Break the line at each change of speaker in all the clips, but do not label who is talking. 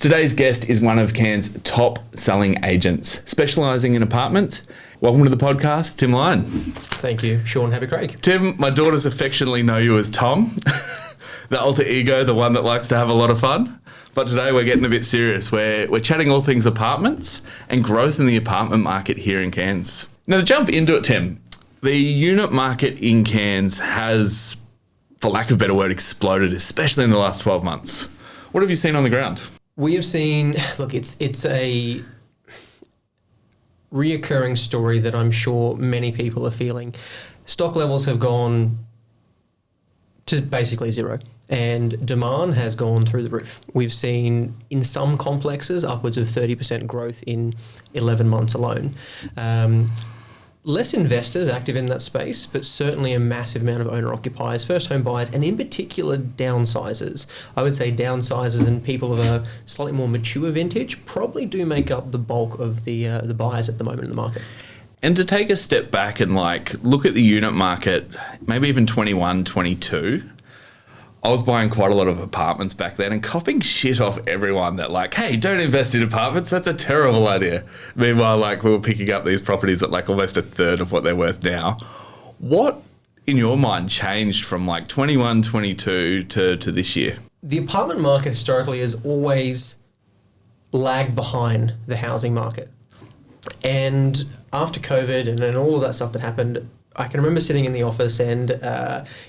Today's guest is one of Cairns' top selling agents, specialising in apartments. Welcome to the podcast, Tim Lyon.
Thank you, Sean. Happy Craig.
Tim, my daughters affectionately know you as Tom, the alter ego, the one that likes to have a lot of fun. But today we're getting a bit serious. We're chatting all things apartments and growth in the apartment market here in Cairns. Now, to jump into it, Tim, the unit market in Cairns has, for lack of a better word, exploded, especially in the last 12 months. What have you seen on the ground?
We have seen, look, it's a reoccurring story that I'm sure many people are feeling. Stock levels have gone to basically zero, and demand has gone through the roof. We've seen in some complexes upwards of 30% growth in 11 months alone. Less investors active in that space, but certainly a massive amount of owner-occupiers, first home buyers, and in particular downsizers. I would say downsizers and people of a slightly more mature vintage probably do make up the bulk of the buyers at the moment in the market.
And to take a step back and look at the unit market, maybe even 21, 22, I was buying quite a lot of apartments back then and copping shit off everyone that hey, don't invest in apartments. That's a terrible idea. Meanwhile, we were picking up these properties at almost a third of what they're worth now. What, in your mind, changed from 21, 22 to this year?
The apartment market historically has always lagged behind the housing market. And after COVID and then all of that stuff that happened, I can remember sitting in the office and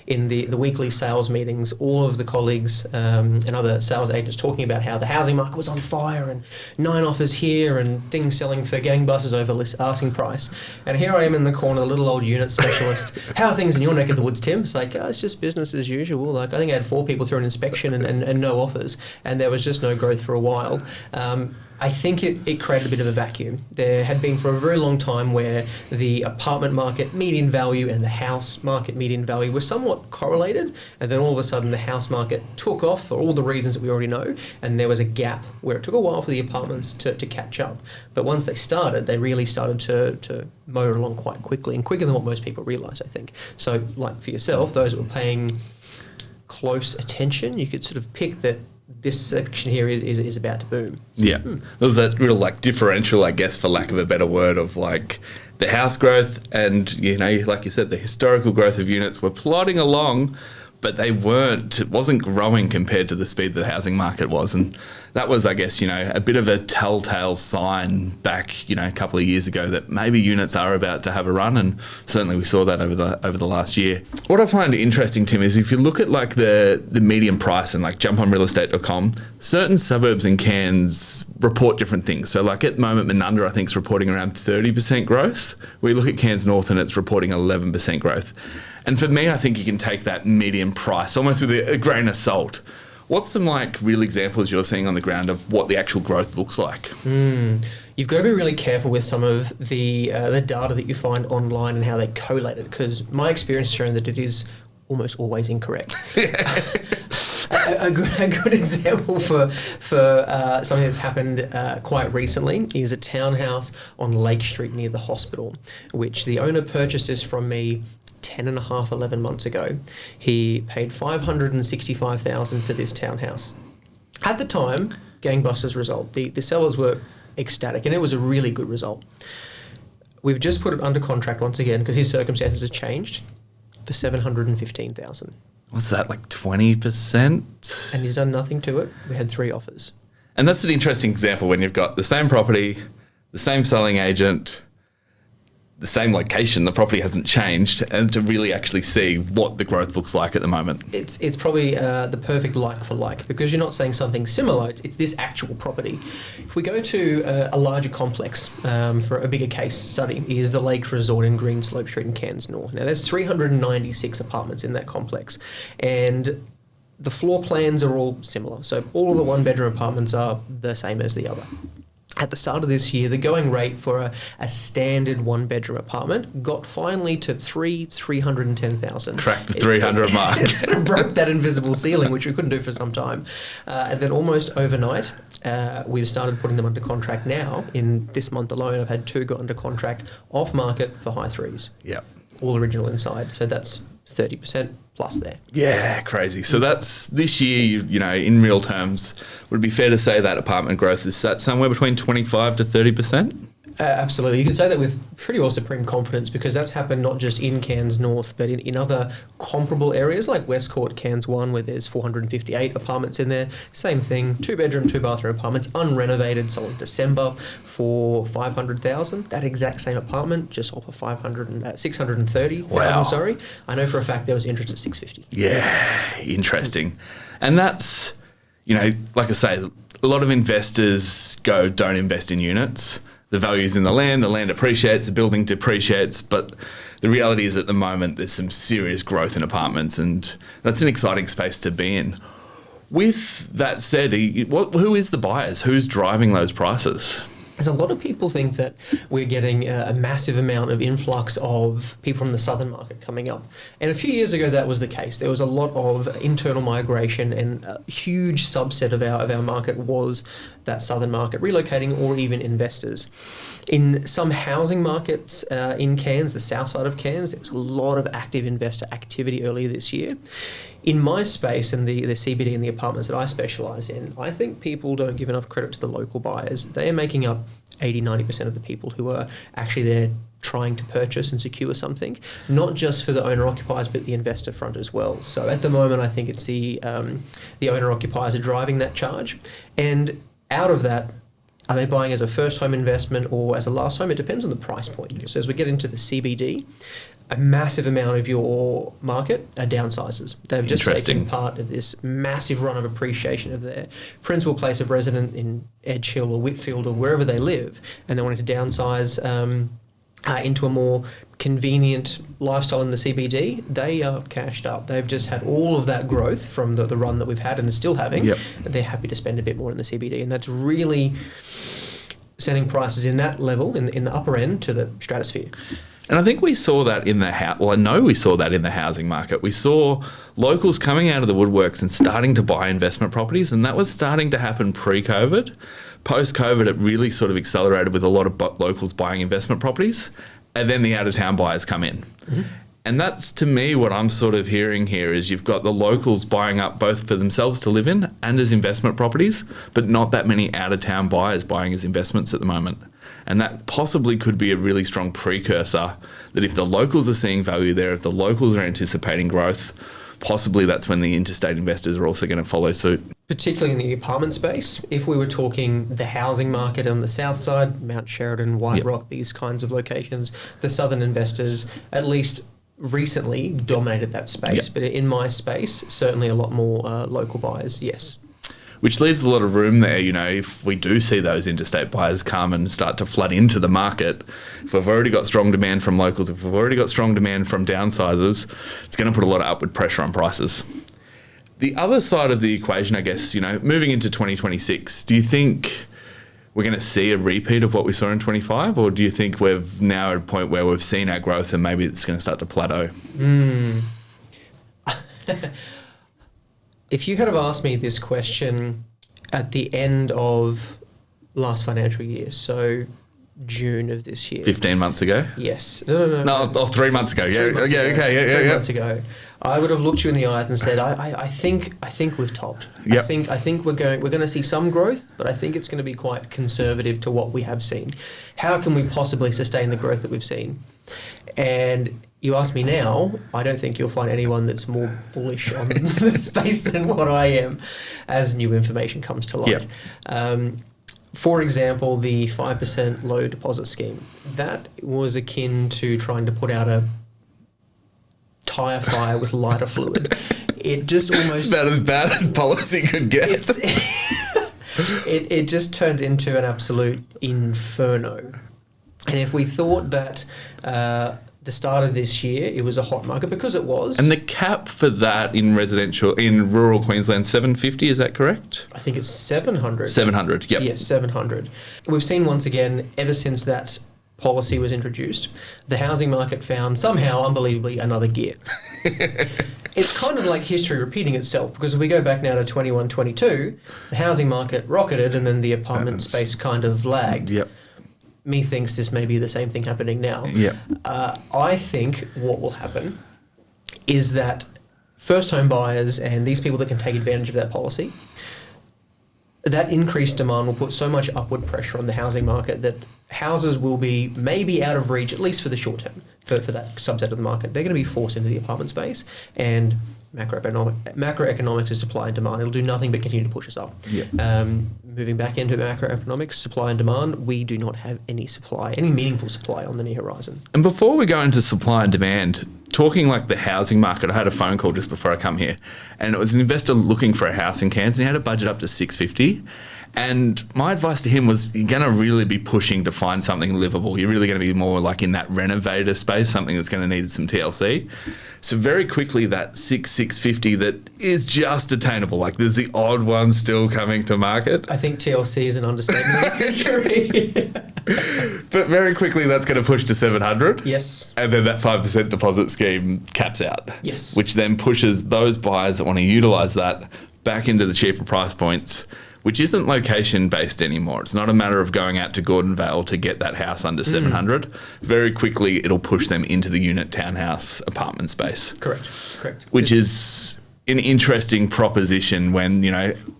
in the weekly sales meetings, all of the colleagues and other sales agents talking about how the housing market was on fire and 9 offers here and things selling for gangbusters over asking price. And here I am in the corner, the little old unit specialist. How are things in your neck of the woods, Tim? It's it's just business as usual. I think I had 4 people through an inspection and no offers, and there was just no growth for a while. I think it created a bit of a vacuum. There had been for a very long time where the apartment market median value and the house market median value were somewhat correlated, and then all of a sudden the house market took off for all the reasons that we already know, and there was a gap where it took a while for the apartments to catch up. But once they started, they really started to motor along quite quickly, and quicker than what most people realise, I think. So for yourself, those that were paying close attention, you could sort of pick that this section here is about to boom.
Yeah. There's that real differential, I guess, for lack of a better word, of the house growth and, like you said, the historical growth of units were plodding along, but it wasn't growing compared to the speed the housing market was. And that was, I guess, a bit of a telltale sign back, a couple of years ago that maybe units are about to have a run. And certainly we saw that over the last year. What I find interesting, Tim, is if you look at the median price and jumponrealestate.com, certain suburbs in Cairns report different things. So at the moment, Menunda, I think, is reporting around 30% growth. We look at Cairns North and it's reporting 11% growth. And for me, I think you can take that median price almost with a grain of salt. What's some real examples you're seeing on the ground of what the actual growth looks like?
You've got to be really careful with some of the data that you find online and how they collate it, because my experience has shown that it is almost always incorrect. A good example for something that's happened quite recently is a townhouse on Lake Street near the hospital, which the owner purchased this from me 11 months ago. He paid $565,000 for this townhouse. At the time, gangbusters result. The sellers were ecstatic, and it was a really good result. We've just put it under contract once again because his circumstances have changed for $715,000.
What's that, 20%?
And he's done nothing to it. We had 3 offers.
And that's an interesting example when you've got the same property, the same selling agent, the same location, the property hasn't changed, and to really actually see what the growth looks like at the moment.
It's probably the perfect like for like, because you're not saying something similar, it's this actual property. If we go to a larger complex for a bigger case study, is the Lakes Resort in Greenslope Street in Cairns North. Now there's 396 apartments in that complex, and the floor plans are all similar. So all of the 1-bedroom apartments are the same as the other. At the start of this year, the going rate for a standard 1-bedroom apartment got finally to $310,000.
Cracked the 300 mark.
It sort of broke that invisible ceiling, which we couldn't do for some time. And then almost overnight, we've started putting them under contract now. In this month alone, I've had 2 go under contract off market for high 3s.
Yeah.
All original inside. So that's 30% plus there.
Yeah, crazy. So that's this year, in real terms, would it be fair to say that apartment growth is at somewhere between 25 to 30%?
Absolutely. You can say that with pretty well supreme confidence because that's happened not just in Cairns North, but in other comparable areas like Westcourt, Cairns 1, where there's 458 apartments in there. Same thing, 2-bedroom, 2-bathroom apartments, unrenovated, sold in December for $500,000. That exact same apartment just off of $630,000.
Wow.
Sorry, I know for a fact there was interest at $650,000.
Yeah, interesting. And that's, like I say, a lot of investors don't invest in units. The value's in the land appreciates, the building depreciates, but the reality is at the moment there's some serious growth in apartments, and that's an exciting space to be in. With that said, who is the buyers? Who's driving those prices?
As a lot of people think that we're getting a massive amount of influx of people from the southern market coming up. And a few years ago, that was the case. There was a lot of internal migration, and a huge subset of our market was that southern market, relocating or even investors. In some housing markets in Cairns, the south side of Cairns, there was a lot of active investor activity earlier this year. In my space and the CBD and the apartments that I specialise in, I think people don't give enough credit to the local buyers. They are making up 80-90% of the people who are actually there trying to purchase and secure something, not just for the owner-occupiers, but the investor front as well. So at the moment, I think it's the owner-occupiers are driving that charge. And out of that, are they buying as a first home investment or as a last home? It depends on the price point. So as we get into the CBD, a massive amount of your market are downsizers. They've just taken part of this massive run of appreciation of their principal place of residence in Edge Hill or Whitfield or wherever they live, and they wanted to downsize into a more convenient lifestyle in the CBD. They are cashed up. They've just had all of that growth from the run that we've had and are still having.
Yep.
They're happy to spend a bit more in the CBD, and that's really sending prices in that level, in the upper end, to the stratosphere.
And I think we saw that in the I know we saw that in the housing market. We saw locals coming out of the woodworks and starting to buy investment properties, and that was starting to happen pre-COVID. Post-COVID, it really sort of accelerated with a lot of locals buying investment properties, and then the out-of-town buyers come in. Mm-hmm. And that's, to me, what I'm sort of hearing here is you've got the locals buying up both for themselves to live in and as investment properties, but not that many out-of-town buyers buying as investments at the moment. And that possibly could be a really strong precursor that if the locals are seeing value there, if the locals are anticipating growth, possibly that's when the interstate investors are also going to follow suit.
Particularly in the apartment space. If we were talking the housing market on the south side, Mount Sheridan, White Rock, these kinds of locations, the southern investors, at least recently, dominated that space. But in my space, certainly a lot more local buyers, yes.
Which leaves a lot of room there, if we do see those interstate buyers come and start to flood into the market. If we've already got strong demand from locals, if we've already got strong demand from downsizers, it's going to put a lot of upward pressure on prices. The other side of the equation, I guess, moving into 2026, do you think we're going to see a repeat of what we saw in 25, or do you think we've now at a point where we've seen our growth and maybe it's going to start to plateau?
If you had have asked me this question at the end of last financial year, so June of this year.
15 months ago?
Yes. No.
3 months ago. 3
months ago. I would have looked you in the eyes and said, I think we've topped.
Yep.
I think we're going to see some growth, but I think it's going to be quite conservative to what we have seen. How can we possibly sustain the growth that we've seen? And you ask me now, I don't think you'll find anyone that's more bullish on the space than what I am as new information comes to light.
Yep.
For example, the 5% low deposit scheme. That was akin to trying to put out a tyre fire with lighter fluid. It just almost...
It's about as bad as policy could get.
It just turned into an absolute inferno. And if we thought that the start of this year it was a hot market, because it was.
And the cap for that in rural Queensland, 750, is that correct?
I think it's 700.
700, yep.
Yes, 700. We've seen once again, ever since that policy was introduced, the housing market found somehow, unbelievably, another gear. It's kind of like history repeating itself, because if we go back now to 21, 22, the housing market rocketed and then the apartment space kind of lagged.
Yep.
Methinks this may be the same thing happening now.
Yep.
I think what will happen is that first home buyers and these people that can take advantage of that policy, that increased demand will put so much upward pressure on the housing market that houses will be maybe out of reach, at least for the short term, for that subset of the market. They're going to be forced into the apartment space, and macroeconomics is supply and demand. It'll do nothing but continue to push us up.
Yeah.
Moving back into macroeconomics, supply and demand, we do not have any meaningful supply on the near horizon.
And before we go into supply and demand, talking like the housing market, I had a phone call just before I come here, and it was an investor looking for a house in Cairns, and he had a budget up to $650. And my advice to him was, you're going to really be pushing to find something livable. You're really going to be more like in that renovator space, something that's going to need some TLC. So very quickly, that $650 that is just attainable. Like there's the odd one still coming to market.
I think TLC is an understatement of the century.
But very quickly, that's going to push to $700.
Yes.
And then that 5% deposit scheme caps out.
Yes.
Which then pushes those buyers that want to utilise that back into the cheaper price points, which isn't location based anymore. It's not a matter of going out to Gordonvale to get that house under 700. Very quickly, it'll push them into the unit townhouse apartment space.
Correct.
Which is an interesting proposition when,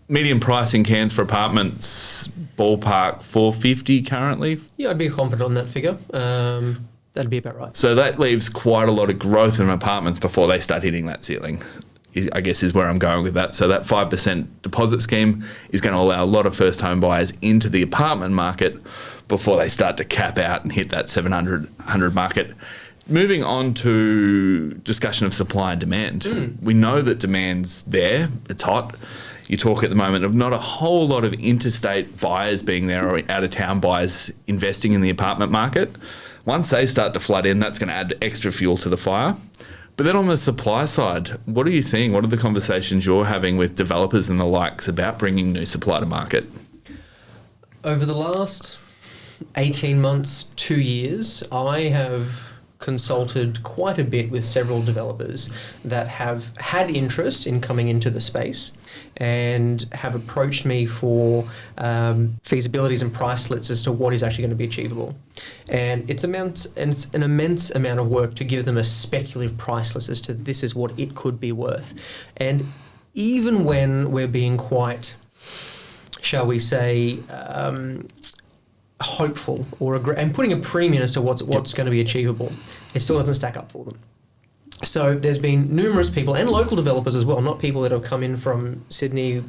median price in Cairns for apartments, ballpark $450 currently.
Yeah, I'd be confident on that figure. That'd be about right.
So that leaves quite a lot of growth in apartments before they start hitting that ceiling, I guess is where I'm going with that. So that 5% deposit scheme is going to allow a lot of first home buyers into the apartment market before they start to cap out and hit that 700 market. Moving on to discussion of supply and demand. We know that demand's there. It's hot. You talk at the moment of not a whole lot of interstate buyers being there or out-of-town buyers investing in the apartment market. Once they start to flood in, that's going to add extra fuel to the fire. But then on the supply side, what are you seeing? What are the conversations you're having with developers and the likes about bringing new supply to market?
Over the last 18 months, 2 years, I have consulted quite a bit with several developers that have had interest in coming into the space and have approached me for feasibilities and price slits as to what is actually going to be achievable. And it's an immense amount of work to give them a speculative price list as to this is what it could be worth. And even when we're being quite, shall we say, hopeful and putting a premium as to what's going to be achievable, it still doesn't stack up for them. So there's been numerous people and local developers as well, not people that have come in from Sydney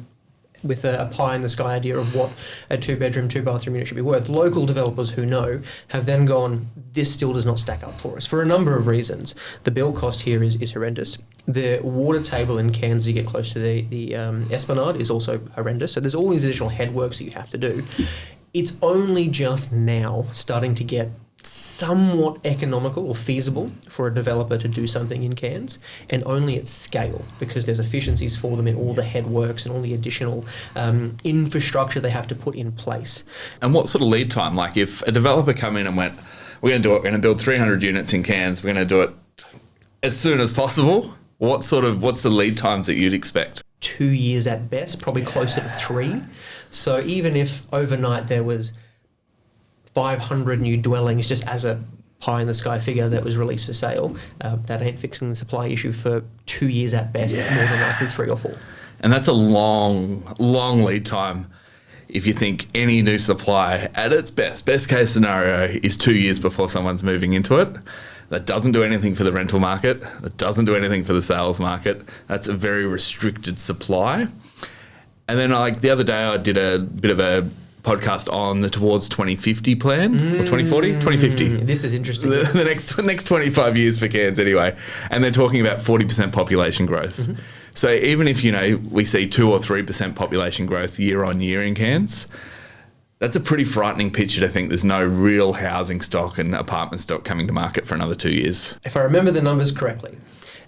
with a pie in the sky idea of what a 2-bedroom, 2-bathroom unit should be worth. Local developers who know have then gone, this still does not stack up for us for a number of reasons. The build cost here is horrendous. The water table in Cairns, you get close to the Esplanade, is also horrendous. So there's all these additional headworks that you have to do. It's only just now starting to get somewhat economical or feasible for a developer to do something in Cairns, and only at scale, because there's efficiencies for them in all the headworks and all the additional infrastructure they have to put in place.
And what sort of lead time? Like if a developer come in and went, we're going to do it, we're going to build 300 units in Cairns, we're going to do it as soon as possible, what's the lead times that you'd expect?
2 years at best, probably closer to 3. So even if overnight there was 500 new dwellings just as a pie in the sky figure that was released for sale, that ain't fixing the supply issue for 2 years at best, more than likely 3 or 4.
And that's a long lead time. If you think any new supply at its best case scenario is 2 years before someone's moving into it. That doesn't do anything for the rental market. That doesn't do anything for the sales market. That's a very restricted supply. And then like the other day I did a bit of a podcast on the Towards 2050 plan, or 2040? 2050.
This is interesting.
The next 25 years for Cairns anyway. And they're talking about 40% population growth. Mm-hmm. So even if, we see 2 or 3% population growth year on year in Cairns, that's a pretty frightening picture to think there's no real housing stock and apartment stock coming to market for another 2 years.
If I remember the numbers correctly,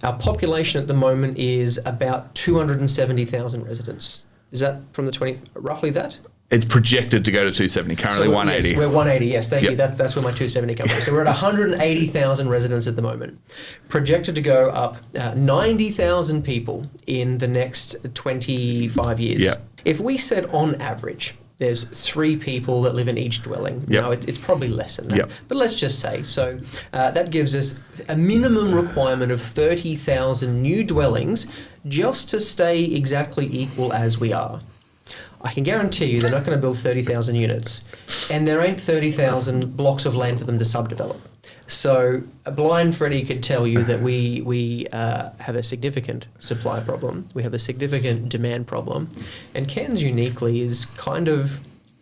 our population at the moment is about 270,000 residents. Is that from the roughly that?
It's projected to go to 270, currently 180.
Yes, we're 180, yes, thank you. That's where my 270 comes from. So we're at 180,000 residents at the moment. Projected to go up 90,000 people in the next 25 years.
Yeah.
If we said on average, there's 3 people that live in each dwelling.
Yep.
Now, it's probably less than that.
Yep.
But let's just say, so that gives us a minimum requirement of 30,000 new dwellings just to stay exactly equal as we are. I can guarantee you they're not going to build 30,000 units, and there ain't 30,000 blocks of land for them to subdevelop. So a blind Freddie could tell you that we have a significant supply problem, we have a significant demand problem, and Cairns uniquely is kind of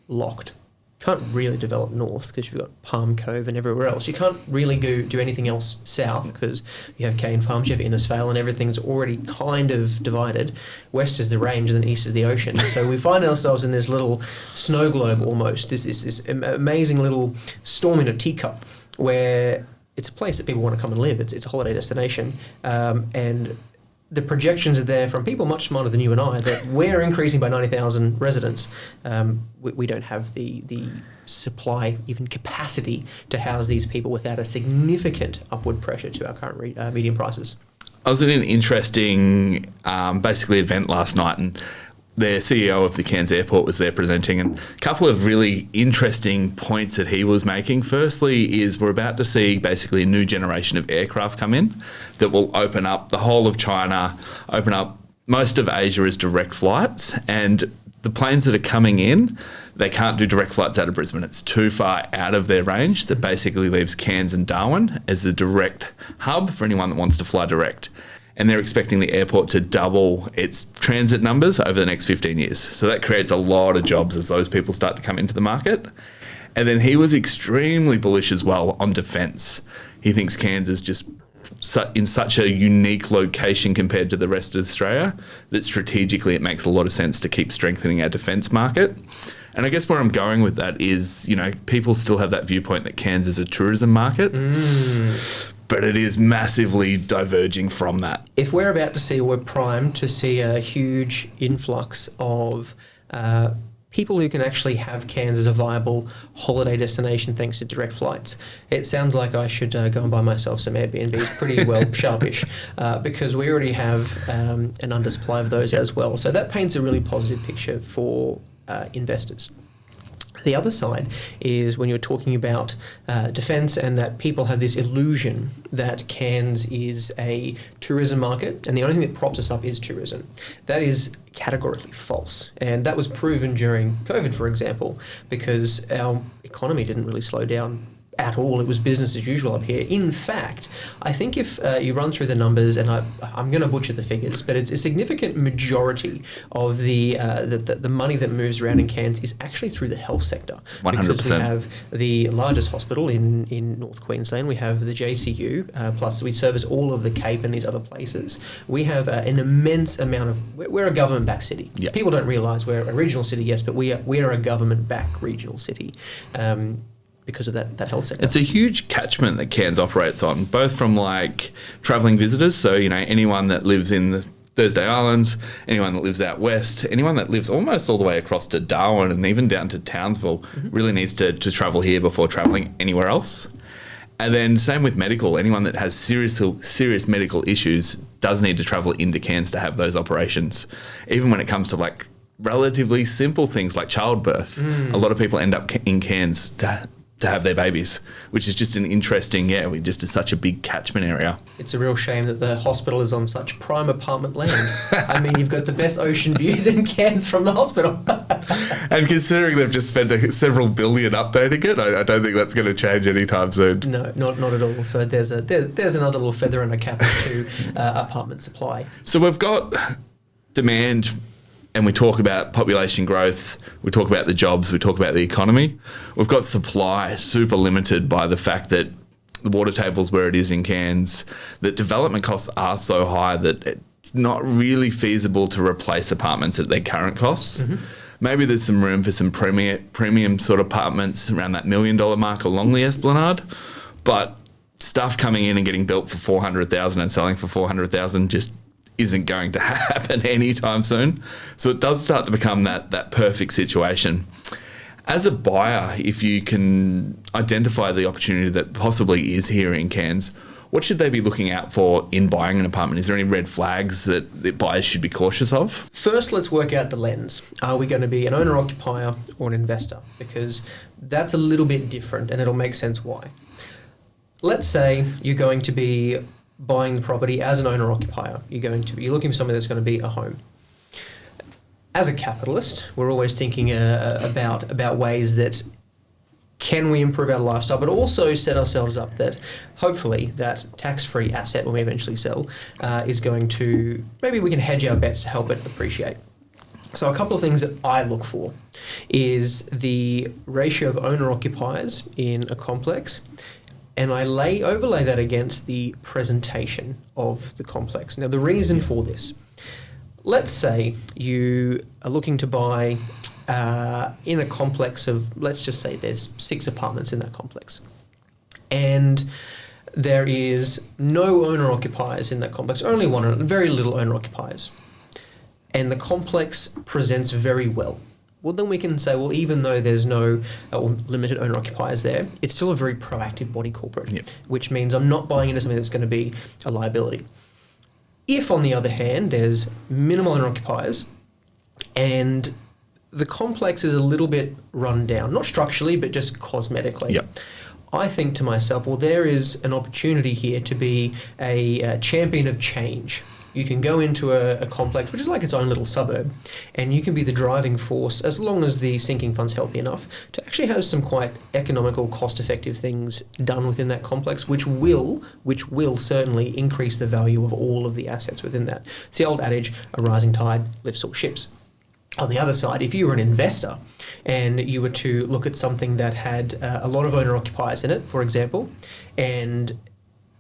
locked. Can't really develop north because you've got Palm Cove and everywhere else. You can't really do anything else south because you have Cane Farms, you have Innisfail, and everything's already kind of divided. West is the range and then east is the ocean. So we find ourselves in this little snow globe almost, this amazing little storm in a teacup where it's a place that people want to come and live. It's a holiday destination. And the projections are there from people much smarter than you and I that we're increasing by 90,000 residents. We don't have the supply, even capacity to house these people without a significant upward pressure to our current median prices.
I was at an interesting basically event last night, and the CEO of the Cairns airport was there presenting, and a couple of really interesting points that he was making. Firstly is we're about to see basically a new generation of aircraft come in that will open up the whole of China, open up most of Asia as direct flights, and the planes that are coming in, they can't do direct flights out of Brisbane. It's too far out of their range. That basically leaves Cairns and Darwin as the direct hub for anyone that wants to fly direct. And they're expecting the airport to double its transit numbers over the next 15 years. So that creates a lot of jobs as those people start to come into the market. And then he was extremely bullish as well on defence. He thinks Cairns is just in such a unique location compared to the rest of Australia that strategically it makes a lot of sense to keep strengthening our defence market. And I guess where I'm going with that is, people still have that viewpoint that Cairns is a tourism market. But it is massively diverging from that.
If we're about to see, we're primed to see a huge influx of people who can actually have Cairns as a viable holiday destination thanks to direct flights. It sounds like I should go and buy myself some Airbnbs pretty well sharpish because we already have an undersupply of those as well. So that paints a really positive picture for investors. The other side is when you're talking about defence and that people have this illusion that Cairns is a tourism market and the only thing that props us up is tourism. That is categorically false. And that was proven during COVID, for example, because our economy didn't really slow down at all. It was business as usual up here. In fact, I think if you run through the numbers, and I'm going to butcher the figures, but it's a significant majority of the money that moves around in Cairns is actually through the health sector.
100%.
Because we have the largest hospital in North Queensland. We have the JCU, plus we service all of the Cape and these other places. We have an immense amount of... We're a government-backed city.
Yep.
People don't realise we're a regional city, yes, but we are a government-backed regional city. Because of that health sector.
It's a huge catchment that Cairns operates on, both from travelling visitors, so anyone that lives in the Thursday Islands, anyone that lives out west, anyone that lives almost all the way across to Darwin and even down to Townsville really needs to travel here before travelling anywhere else. And then same with medical, anyone that has serious medical issues does need to travel into Cairns to have those operations. Even when it comes to relatively simple things like childbirth, a lot of people end up in Cairns to have their babies, which is just an interesting, we just is such a big catchment area.
It's a real shame that the hospital is on such prime apartment land. I mean, you've got the best ocean views in Cairns from the hospital.
And considering they've just spent several billion updating it, I don't think that's going to change anytime soon.
No, not at all. So there's another little feather in a cap to apartment supply.
So we've got demand, and we talk about population growth, we talk about the jobs, we talk about the economy. We've got supply super limited by the fact that the water table's where it is in Cairns, that development costs are so high that it's not really feasible to replace apartments at their current costs. Maybe there's some room for some premium sort of apartments around that $1 million mark along the Esplanade, but stuff coming in and getting built for $400,000 and selling for $400,000 just isn't going to happen anytime soon. So it does start to become that perfect situation. As a buyer, if you can identify the opportunity that possibly is here in Cairns, what should they be looking out for in buying an apartment? Is there any red flags that buyers should be cautious of?
First, let's work out the lens. Are we going to be an owner-occupier or an investor? Because that's a little bit different, and it'll make sense why. Let's say you're going to be buying the property as an owner-occupier. You're looking for something that's going to be a home. As a capitalist, we're always thinking about ways that can we improve our lifestyle, but also set ourselves up that hopefully that tax-free asset when we eventually sell is going to, maybe we can hedge our bets to help it appreciate. So a couple of things that I look for is the ratio of owner-occupiers in a complex, and I overlay that against the presentation of the complex. Now, the reason for this, let's say you are looking to buy in a complex of, let's just say there's 6 apartments in that complex, and there is no owner-occupiers in that complex, only one, very little owner-occupiers, and the complex presents very well. Well, then we can say, well, even though there's no limited owner-occupiers there, it's still a very proactive body corporate, which means I'm not buying into something that's going to be a liability. If, on the other hand, there's minimal owner-occupiers and the complex is a little bit run down, not structurally, but just cosmetically.
Yep.
I think to myself, well, there is an opportunity here to be a champion of change. You can go into a complex, which is like its own little suburb, and you can be the driving force, as long as the sinking fund's healthy enough, to actually have some quite economical, cost-effective things done within that complex, which will certainly increase the value of all of the assets within that. It's the old adage, a rising tide lifts all ships. On the other side, if you were an investor and you were to look at something that had a lot of owner-occupiers in it, for example, and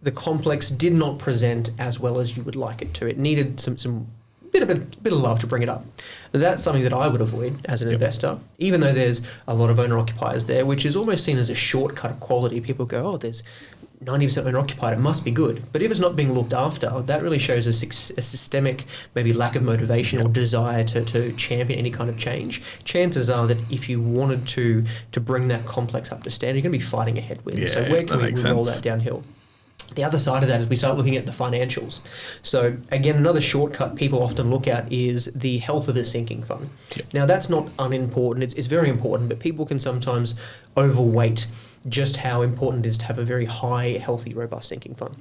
the complex did not present as well as you would like it to, it needed some bit of love to bring it up. That's something that I would avoid as an investor, even though there's a lot of owner-occupiers there, which is almost seen as a shortcut of quality. People go, oh, there's 90% owner-occupied, it must be good. But if it's not being looked after, that really shows a systemic maybe lack of motivation or desire to champion any kind of change. Chances are that if you wanted to bring that complex up to standard, you're going to be fighting a headwind. So where can we roll that downhill? The other side of that is we start looking at the financials. So again, another shortcut people often look at is the health of the sinking fund. Now that's not unimportant, it's very important, but people can sometimes overweight just how important it is to have a very high, healthy, robust sinking fund.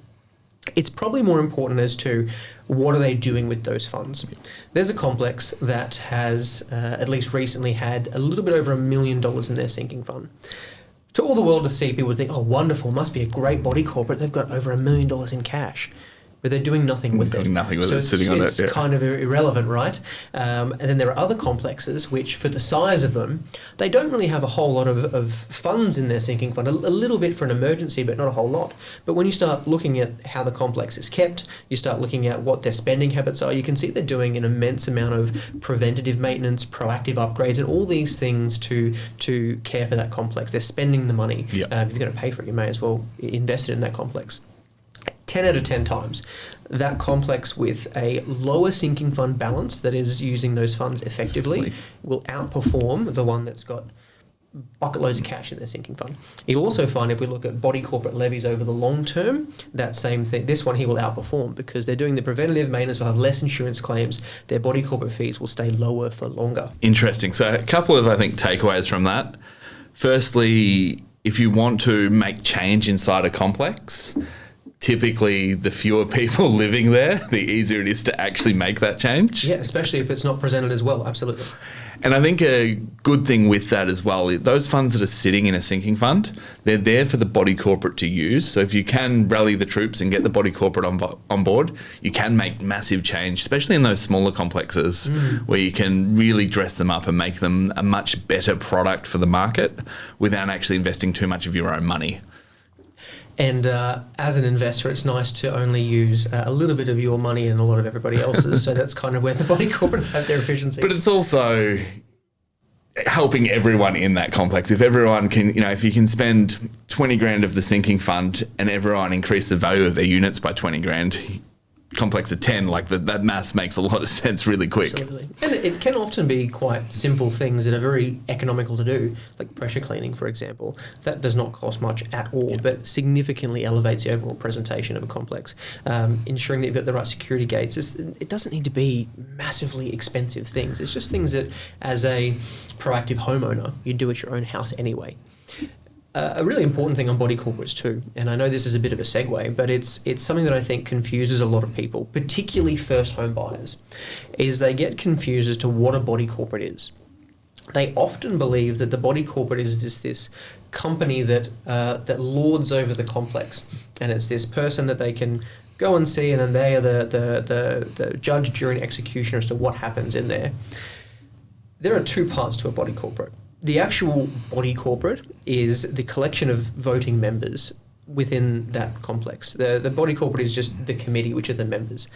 It's probably more important as to what are they doing with those funds. There's a complex that has, at least recently, had a little bit over $1 million in their sinking fund. To all the world to see, people would think, oh, wonderful, must be a great body corporate. They've got over $1 million in cash. But they're doing nothing with it.
Sitting on it.
It's kind of irrelevant, right? And then there are other complexes which, for the size of them, they don't really have a whole lot of funds in their sinking fund. A little bit for an emergency, but not a whole lot. But when you start looking at how the complex is kept, you start looking at what their spending habits are, you can see they're doing an immense amount of preventative maintenance, proactive upgrades, and all these things to care for that complex. They're spending the money. If you're going to pay for it, you may as well invest it in that complex. 10 out of 10 times, that complex with a lower sinking fund balance that is using those funds effectively will outperform the one that's got bucket loads of cash in their sinking fund. You'll also find if we look at body corporate levies over the long term, that same thing, this one here will outperform because they're doing the preventative maintenance, they'll have less insurance claims, their body corporate fees will stay lower for longer.
Interesting. So a couple of, I think, takeaways from that. Firstly, if you want to make change inside a complex, typically the fewer people living there, the easier it is to actually make that change.
Yeah, especially if it's not presented as well, absolutely.
And I think a good thing with that as well, those funds that are sitting in a sinking fund, they're there for the body corporate to use. So if you can rally the troops and get the body corporate on board, you can make massive change, especially in those smaller complexes where you can really dress them up and make them a much better product for the market without actually investing too much of your own money.
And as an investor, it's nice to only use a little bit of your money and a lot of everybody else's. So that's kind of where the body corporates have their efficiency.
But it's also helping everyone in that complex. If everyone can, if you can spend 20 grand of the sinking fund and everyone increase the value of their units by 20 grand, complex of 10, like that maths makes a lot of sense really quick.
Absolutely. And it can often be quite simple things that are very economical to do, like pressure cleaning, for example. That does not cost much at all, but significantly elevates the overall presentation of a complex. Ensuring that you've got the right security gates. It doesn't need to be massively expensive things. It's just things that, as a proactive homeowner, you do at your own house anyway. A really important thing on body corporates too, and I know this is a bit of a segue, but it's something that I think confuses a lot of people, particularly first home buyers, is they get confused as to what a body corporate is. They often believe that the body corporate is just this company that lords over the complex, and it's this person that they can go and see, and then they are the judge during execution as to what happens in there. There are two parts to a body corporate. The actual body corporate is the collection of voting members within that complex. The body corporate is just the committee, which are the members.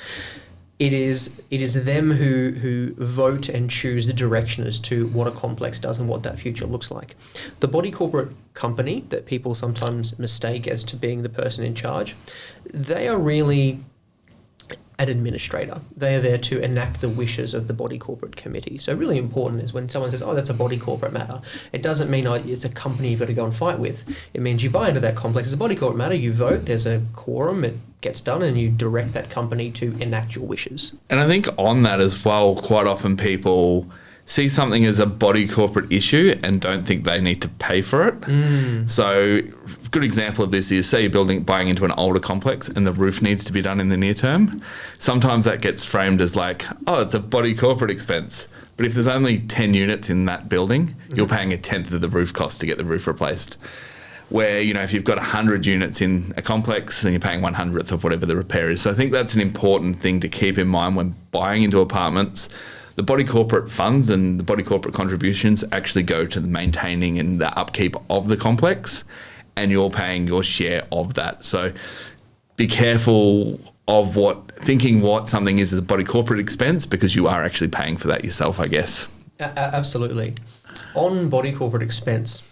It is them who vote and choose the direction as to what a complex does and what that future looks like. The body corporate company that people sometimes mistake as to being the person in charge, they are really an administrator. They are there to enact the wishes of the body corporate committee. So really important is when someone says, oh, that's a body corporate matter, it doesn't mean it's a company you've got to go and fight with. It means you buy into that complex. It's a body corporate matter, you vote, there's a quorum, it gets done, and you direct that company to enact your wishes.
And I think on that as well, quite often people see something as a body corporate issue and don't think they need to pay for it. So a good example of this is, say you're buying into an older complex and the roof needs to be done in the near term. Sometimes that gets framed as like, oh, it's a body corporate expense. But if there's only 10 units in that building, you're paying a tenth of the roof cost to get the roof replaced. Where, if you've got 100 units in a complex, then you're paying 100th of whatever the repair is. So I think that's an important thing to keep in mind when buying into apartments. The body corporate funds and the body corporate contributions actually go to the maintaining and the upkeep of the complex, and you're paying your share of that. So be careful of thinking what something is a body corporate expense, because you are actually paying for that yourself, I guess.
Absolutely. On body corporate expense,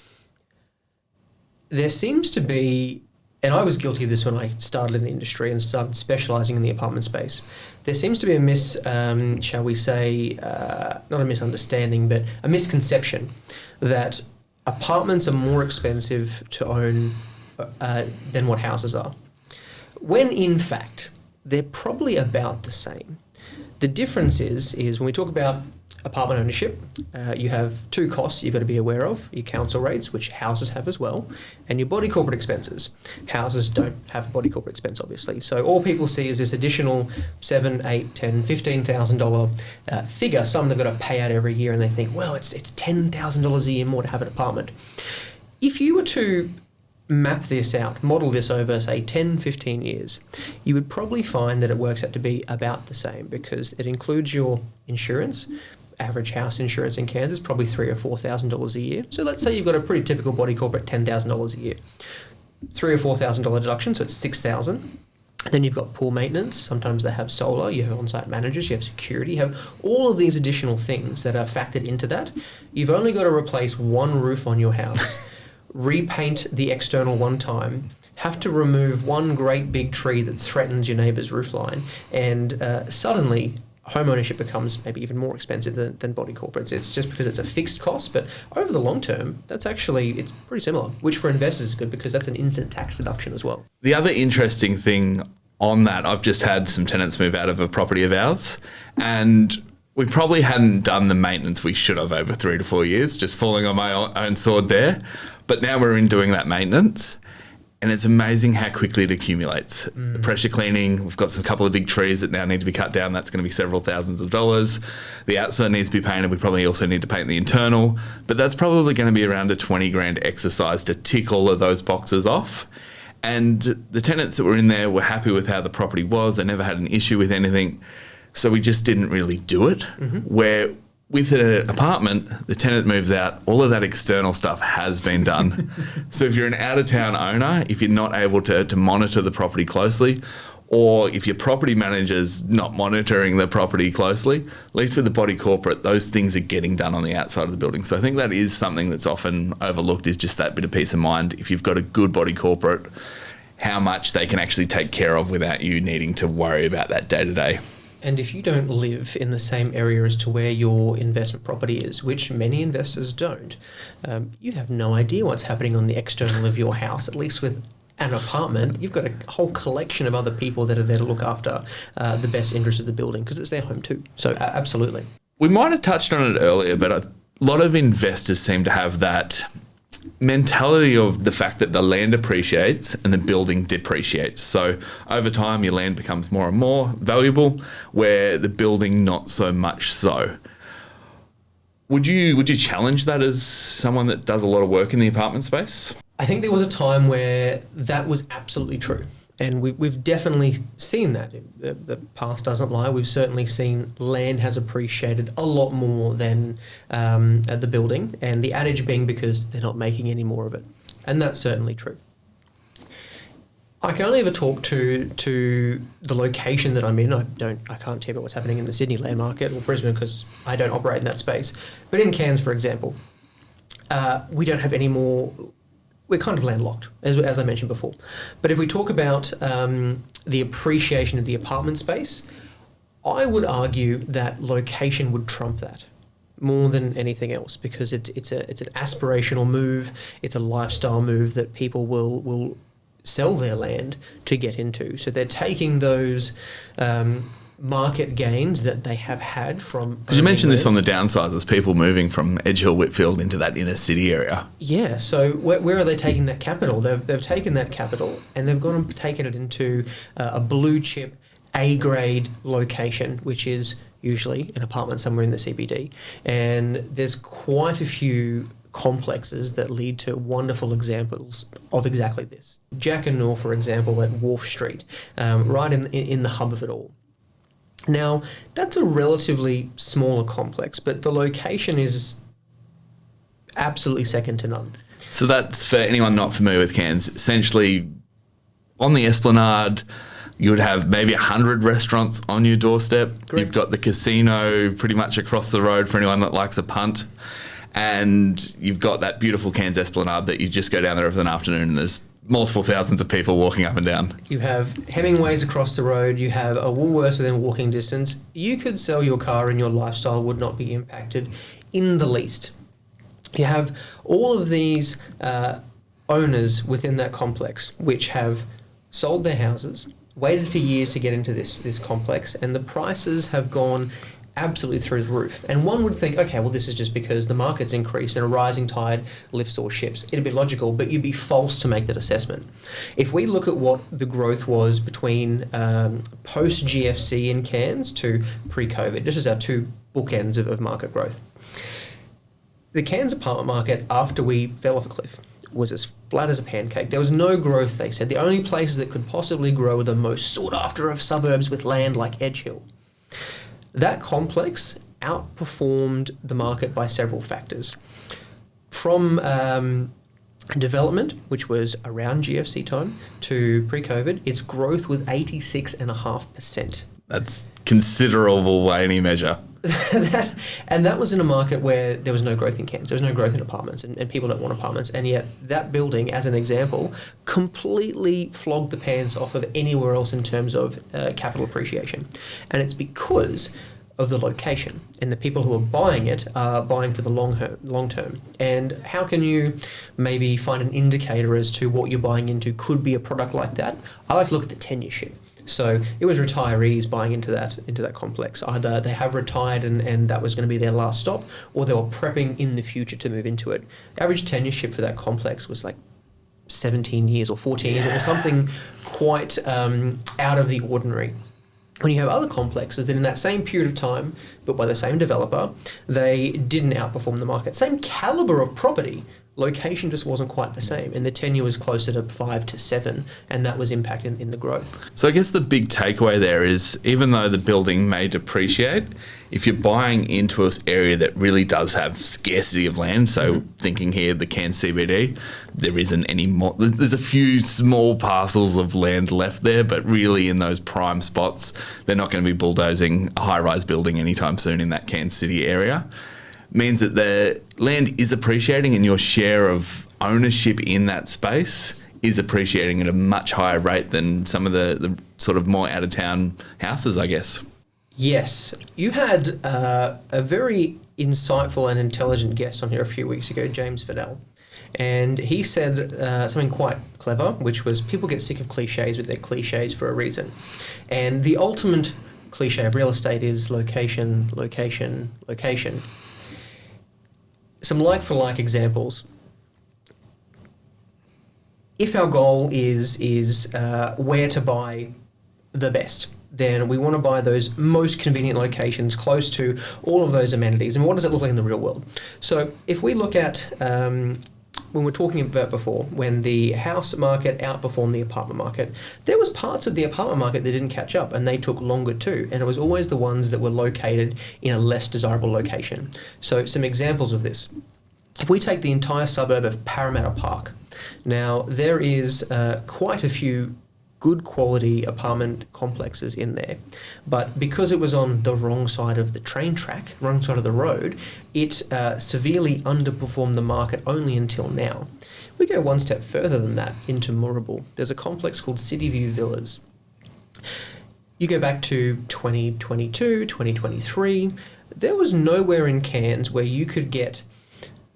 there seems to be, and I was guilty of this when I started in the industry and started specialising in the apartment space, there seems to be a shall we say, not a misunderstanding, but a misconception that apartments are more expensive to own than what houses are. When in fact, they're probably about the same. The difference is when we talk about apartment ownership, you have two costs you've got to be aware of: your council rates, which houses have as well, and your body corporate expenses. Houses don't have a body corporate expense, obviously. So all people see is this additional $7,000, $8,000, $10,000, $15,000 figure, some they've got to pay out every year, and they think, well, it's $10,000 a year more to have an apartment. If you were to map this out, model this over, say, 10, 15 years, you would probably find that it works out to be about the same, because it includes your insurance. Average house insurance in Cairns is probably $3,000 or $4,000 a year. So let's say you've got a pretty typical body corporate, $10,000 a year. $3,000 or $4,000 deduction, so it's $6,000. Then you've got pool maintenance. Sometimes they have solar. You have on-site managers. You have security. You have all of these additional things that are factored into that. You've only got to replace one roof on your house, repaint the external one time, have to remove one great big tree that threatens your neighbour's roofline, and suddenly home ownership becomes maybe even more expensive than body corporates. It's just because it's a fixed cost, but over the long term, it's pretty similar, which for investors is good because that's an instant tax deduction as well.
The other interesting thing on that, I've just had some tenants move out of a property of ours, and we probably hadn't done the maintenance we should have over 3 to 4 years, just falling on my own sword there. But now we're in doing that maintenance, and it's amazing how quickly it accumulates. The pressure cleaning, we've got a couple of big trees that now need to be cut down. That's going to be several thousands of dollars. The outside needs to be painted. We probably also need to paint the internal. But that's probably going to be around a 20 grand exercise to tick all of those boxes off. And the tenants that were in there were happy with how the property was. They never had an issue with anything. So we just didn't really do it. Where with an apartment, the tenant moves out, all of that external stuff has been done. So if you're an out-of-town owner, if you're not able to monitor the property closely, or if your property manager's not monitoring the property closely, at least with the body corporate, those things are getting done on the outside of the building. So I think that is something that's often overlooked, is just that bit of peace of mind. If you've got a good body corporate, how much they can actually take care of without you needing to worry about that day to day.
And if you don't live in the same area as to where your investment property is, which many investors don't, you have no idea what's happening on the external of your house. At least with an apartment, you've got a whole collection of other people that are there to look after the best interest of the building because it's their home too. So absolutely.
We might have touched on it earlier, but a lot of investors seem to have that mentality of the fact that the land appreciates and the building depreciates. So over time, your land becomes more and more valuable, where the building not so much so. Would you challenge that as someone that does a lot of work in the apartment space?
I think there was a time where that was absolutely true. And we've definitely seen that. The past doesn't lie. We've certainly seen land has appreciated a lot more than the building, and the adage being because they're not making any more of it. And that's certainly true. I can only ever talk to the location that I'm in. I can't tell you about what's happening in the Sydney land market or Brisbane because I don't operate in that space. But in Cairns, for example, we don't have any more. We're kind of landlocked, as I mentioned before. But if we talk about the appreciation of the apartment space, I would argue that location would trump that more than anything else because it's an aspirational move. It's a lifestyle move that people will sell their land to get into. So they're taking those market gains that they have had from...
Because you mentioned this on the downsides, as people moving from Edge Hill, Whitfield into that inner city area.
Yeah, so where are they taking that capital? They've taken that capital and they've gone and taken it into a blue chip A-grade location, which is usually an apartment somewhere in the CBD. And there's quite a few complexes that lead to wonderful examples of exactly this. Jack and Nor, for example, at Wharf Street, right in the hub of it all. Now, that's a relatively smaller complex, but the location is absolutely second to none.
So that's, for anyone not familiar with Cairns, essentially on the Esplanade, you would have maybe 100 restaurants on your doorstep. Correct. You've got the casino pretty much across the road for anyone that likes a punt. And you've got that beautiful Cairns Esplanade that you just go down there for an afternoon and there's multiple thousands of people walking up and down.
You have Hemingway's across the road. You have a Woolworths within walking distance. You could sell your car and your lifestyle would not be impacted in the least. You have all of these owners within that complex which have sold their houses, waited for years to get into this complex, and the prices have gone absolutely through the roof. And one would think, okay, well, this is just because the market's increased and a rising tide lifts all ships. It'd be logical, but you'd be false to make that assessment. If we look at what the growth was between post-GFC in Cairns to pre-COVID, this is our two bookends of market growth. The Cairns apartment market, after we fell off a cliff, was as flat as a pancake. There was no growth, they said. The only places that could possibly grow were the most sought after of suburbs with land like Edge Hill. That complex outperformed the market by several factors. From development, which was around GFC time, to pre-COVID, its growth was 86.5%.
That's considerable by any measure.
that was in a market where there was no growth in Cairns. There was no growth in apartments, and people don't want apartments. And yet that building, as an example, completely flogged the pants off of anywhere else in terms of capital appreciation. And it's because of the location, and the people who are buying it are buying for the long term. And how can you maybe find an indicator as to what you're buying into could be a product like that? I like to look at the tenure ship. So it was retirees buying into that complex. Either they have retired and that was going to be their last stop, or they were prepping in the future to move into it. The average tenureship for that complex was like 17 years or 14 years or something quite out of the ordinary. When you have other complexes that in that same period of time, but by the same developer, they didn't outperform the market. Same caliber of property, location just wasn't quite the same, and the tenure was closer to 5 to 7, and that was impacting in the growth.
So I guess the big takeaway there is, even though the building may depreciate, if you're buying into an area that really does have scarcity of land, so thinking here the Cairns CBD, there isn't any more. There's a few small parcels of land left there, but really in those prime spots, they're not going to be bulldozing a high-rise building anytime soon in that Cairns City area. Means that the land is appreciating and your share of ownership in that space is appreciating at a much higher rate than some of the sort of more out of town houses, I guess.
Yes. You had a very insightful and intelligent guest on here a few weeks ago, James Fennell. And he said something quite clever, which was people get sick of cliches, but they're cliches for a reason. And the ultimate cliche of real estate is location, location, location. Some like-for-like examples. If our goal is where to buy the best, then we want to buy those most convenient locations close to all of those amenities. And what does it look like in the real world? So if we look at, when we're talking about before, when the house market outperformed the apartment market, there was parts of the apartment market that didn't catch up and they took longer too. And it was always the ones that were located in a less desirable location. So some examples of this. If we take the entire suburb of Parramatta Park, now there is quite a few good quality apartment complexes in there, but because it was on the wrong side of the train track, wrong side of the road, it severely underperformed the market only until now. We go one step further than that into Moorabool. There's a complex called Cityview Villas. You go back to 2022, 2023, there was nowhere in Cairns where you could get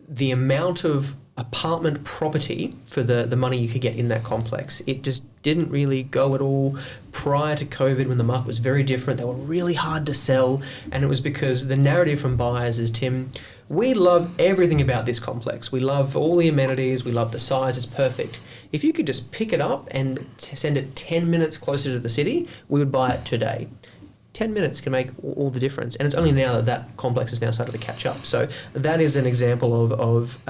the amount of apartment property for the money you could get in that complex. It just didn't really go at all prior to COVID when the market was very different. They were really hard to sell, and it was because the narrative from buyers is, Tim, we love everything about this complex. We love all the amenities, we love the size, it's perfect. If you could just pick it up and send it 10 minutes closer to the city, we would buy it today. 10 minutes can make all the difference. And it's only now that complex is now started to catch up. So that is an example of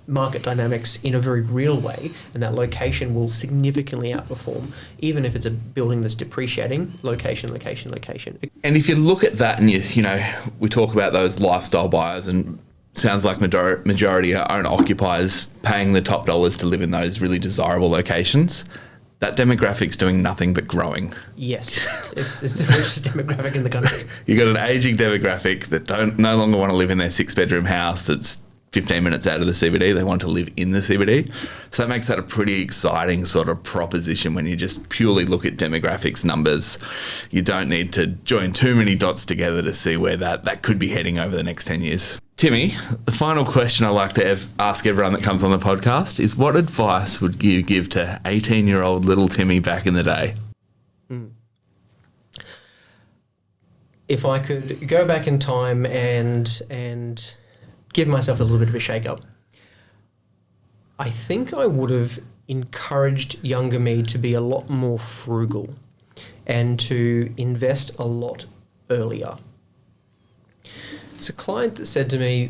market dynamics in a very real way, and that location will significantly outperform, even if it's a building that's depreciating, location, location, location.
And if you look at that and we talk about those lifestyle buyers, and sounds like majority are owner-occupiers paying the top dollars to live in those really desirable locations. That demographic's doing nothing but growing.
Yes, it's the richest demographic in the country.
You got an ageing demographic that no longer want to live in their 6-bedroom house that's 15 minutes out of the CBD. They want to live in the CBD. So that makes that a pretty exciting sort of proposition when you just purely look at demographics numbers. You don't need to join too many dots together to see where that could be heading over the next 10 years. Timmy, the final question I like to ask everyone that comes on the podcast is, what advice would you give to 18-year-old little Timmy back in the day?
If I could go back in time and give myself a little bit of a shake-up, I think I would have encouraged younger me to be a lot more frugal and to invest a lot earlier. It's a client that said to me,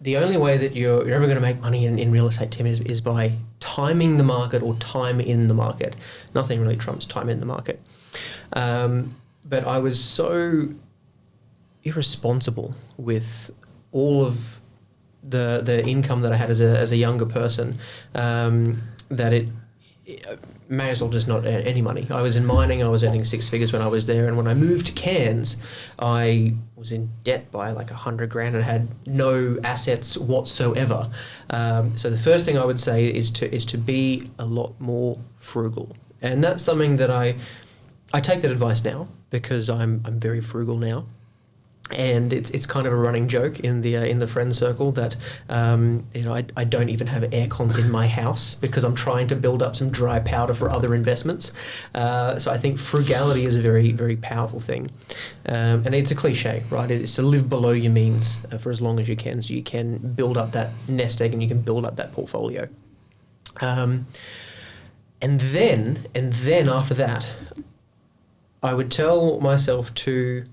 the only way that you're ever going to make money in real estate, Tim, is by timing the market or time in the market. Nothing really trumps time in the market. But I was so irresponsible with all of the income that I had as a younger person, that it may as well just not earn any money. I was in mining, I was earning 6 figures when I was there, and when I moved to Cairns, I was in debt by like $100,000 and had no assets whatsoever. So the first thing I would say is to be a lot more frugal, and that's something that I take that advice now because I'm very frugal now. And it's kind of a running joke in the friend circle that I don't even have air cons in my house because I'm trying to build up some dry powder for other investments. So I think frugality is a very, very powerful thing, and it's a cliche, right? It's to live below your means for as long as you can, so you can build up that nest egg and you can build up that portfolio. And then after that, I would tell myself to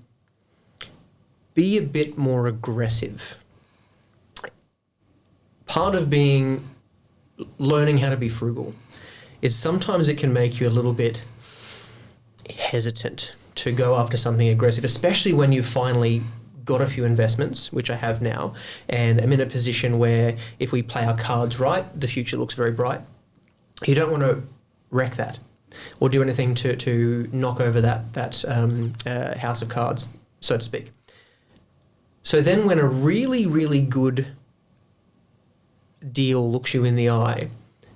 be a bit more aggressive. Part of learning how to be frugal is sometimes it can make you a little bit hesitant to go after something aggressive, especially when you've finally got a few investments, which I have now, and I'm in a position where if we play our cards right, the future looks very bright. You don't want to wreck that or do anything to knock over that house of cards, so to speak. So then when a really, really good deal looks you in the eye,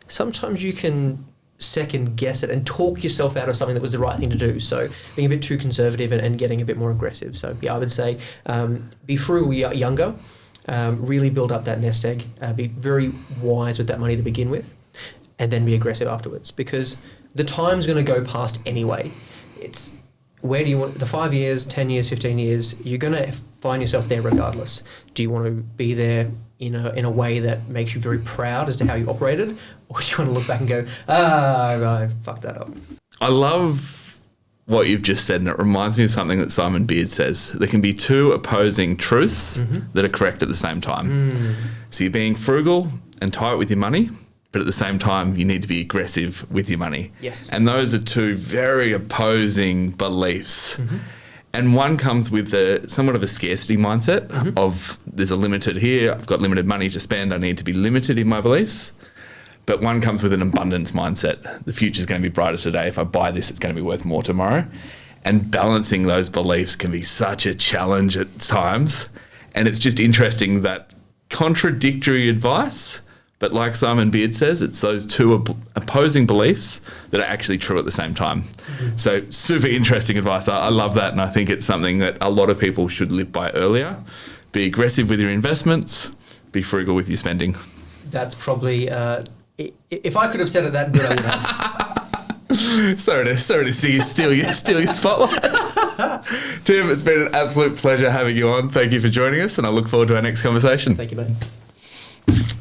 sometimes you can second guess it and talk yourself out of something that was the right thing to do. So being a bit too conservative and getting a bit more aggressive. So yeah, I would say be frugal younger, really build up that nest egg, be very wise with that money to begin with, and then be aggressive afterwards, because the time's going to go past anyway. It's where do you want the 5 years, 10 years, 15 years? You're going to find yourself there regardless. Do you want to be there in a way that makes you very proud as to how you operated, or do you want to look back and go, I fucked that up?
I love what you've just said, and it reminds me of something that Simon Beard says. There can be two opposing truths that are correct at the same time. So you're being frugal and tight with your money, but at the same time, you need to be aggressive with your money.
Yes.
And those are two very opposing beliefs. And one comes with somewhat of a scarcity mindset of there's a limited here, I've got limited money to spend, I need to be limited in my beliefs. But one comes with an abundance mindset. The future's going to be brighter today. If I buy this, it's going to be worth more tomorrow. And balancing those beliefs can be such a challenge at times. And it's just interesting that contradictory advice, but like Simon Beard says, it's those two opposing beliefs that are actually true at the same time. So super interesting advice. I love that. And I think it's something that a lot of people should live by earlier. Be aggressive with your investments, be frugal with your spending. That's probably, if I could have said it that good, I would have. Sorry to see you steal your spotlight. Tim, it's been an absolute pleasure having you on. Thank you for joining us, and I look forward to our next conversation. Thank you, mate.